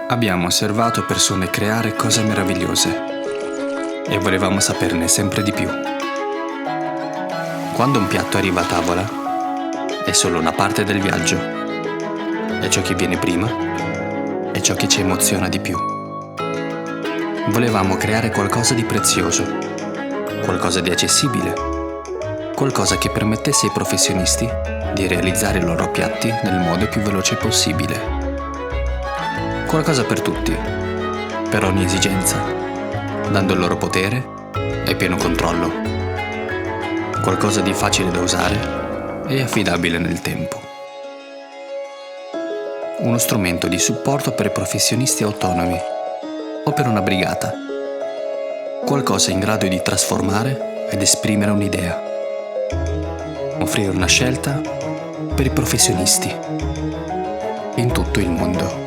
Abbiamo osservato persone creare cose meravigliose e volevamo saperne sempre di più. Quando un piatto arriva a tavola, è solo una parte del viaggio. È ciò che viene prima, è ciò che ci emoziona di più. Volevamo creare qualcosa di prezioso, qualcosa di accessibile, qualcosa che permettesse ai professionisti di realizzare i loro piatti nel modo più veloce possibile. Qualcosa per tutti, per ogni esigenza, dando il loro potere e pieno controllo. Qualcosa di facile da usare e affidabile nel tempo. Uno strumento di supporto per i professionisti autonomi o per una brigata. Qualcosa in grado di trasformare ed esprimere un'idea. Offrire una scelta per i professionisti in tutto il mondo.